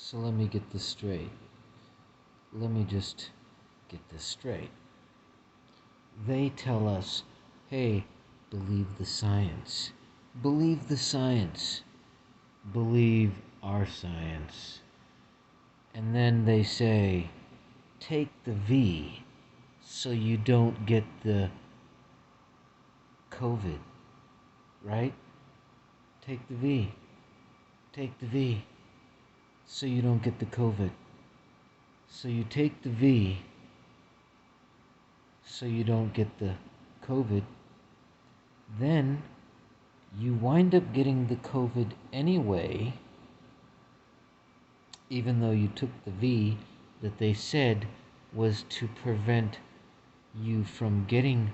So let me get this straight. Let me just get this straight. They tell us, hey, believe the science. Believe the science. Believe our science. And then they say, take the V so you don't get the COVID, right? Take the V. Take the V so you don't get the COVID. So you take the V so you don't get the COVID. Then you wind up getting the COVID anyway, even though you took the V that they said was to prevent you from getting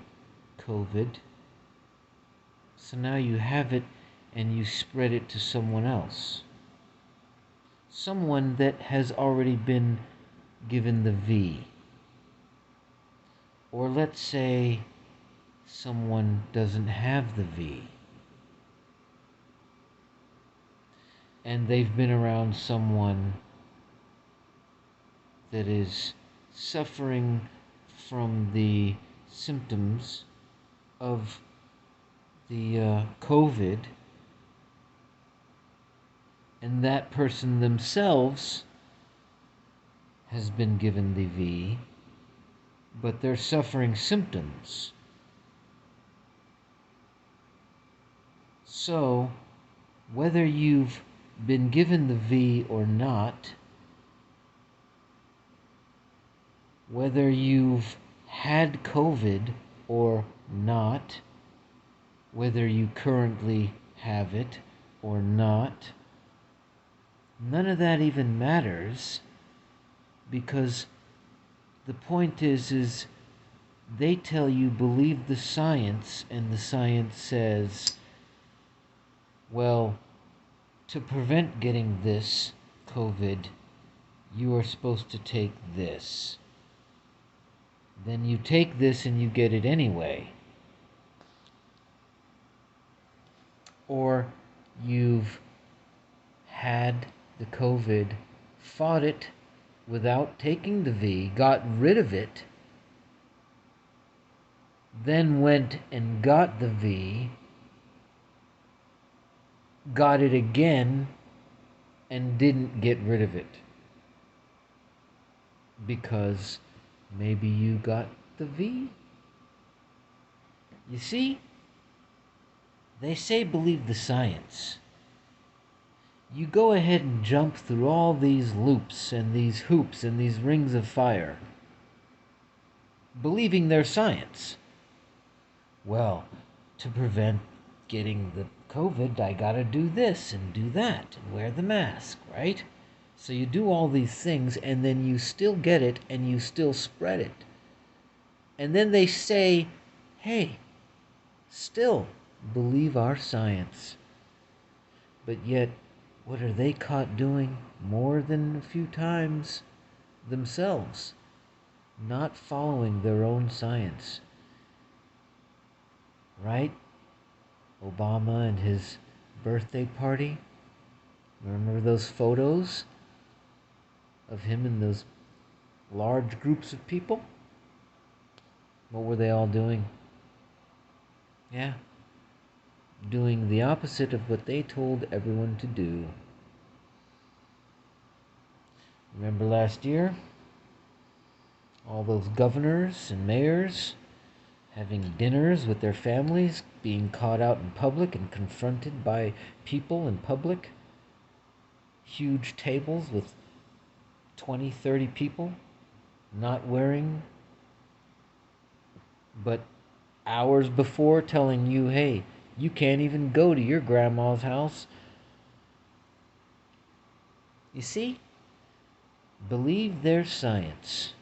COVID. So now you have it and you spread it to someone else. Someone that has already been given the V. Or let's say someone doesn't have the V. And they've been around someone that is suffering from the symptoms of the COVID, and that person themselves has been given the V, but they're suffering symptoms. So, whether you've been given the V or not, whether you've had COVID or not, whether you currently have it or not, none of that even matters, because the point is they tell you believe the science, and the science says, well, to prevent getting this COVID, you are supposed to take this. Then you take this and you get it anyway. Or you've had the COVID, fought it without taking the V, got rid of it, then went and got the V, got it again, and didn't get rid of it. Because maybe you got the V? You see? They say believe the science. You go ahead and jump through all these loops and these hoops and these rings of fire, believing their science. Well, to prevent getting the COVID, I gotta do this and do that and wear the mask, right? So you do all these things and then you still get it and you still spread it. And then they say, hey, still believe our science. But yet, what are they caught doing more than a few times themselves? Not following their own science. Right? Obama and his birthday party. Remember those photos of him and those large groups of people? What were they all doing? Yeah. Doing the opposite of what they told everyone to do. Remember last year? All those governors and mayors having dinners with their families, being caught out in public and confronted by people in public. Huge tables with 20, 30 people not wearing, but hours before telling you, hey, you can't even go to your grandma's house. You see? Believe their science.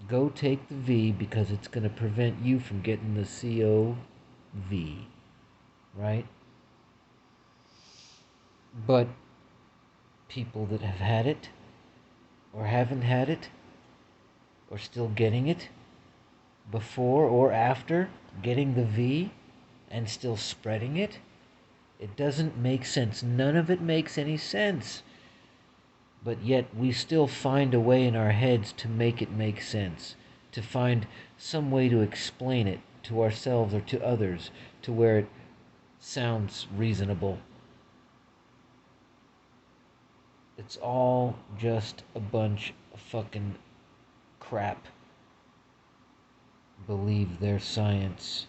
Go take the V because it's going to prevent you from getting the COVID, right? But people that have had it, or haven't had it, or still getting it, before or after getting the V, and still spreading it, It doesn't make sense. None of it makes any sense. But yet we still find a way in our heads to make it make sense, to find some way to explain it to ourselves or to others to where it sounds reasonable. It's all just a bunch of fucking crap. Believe their science.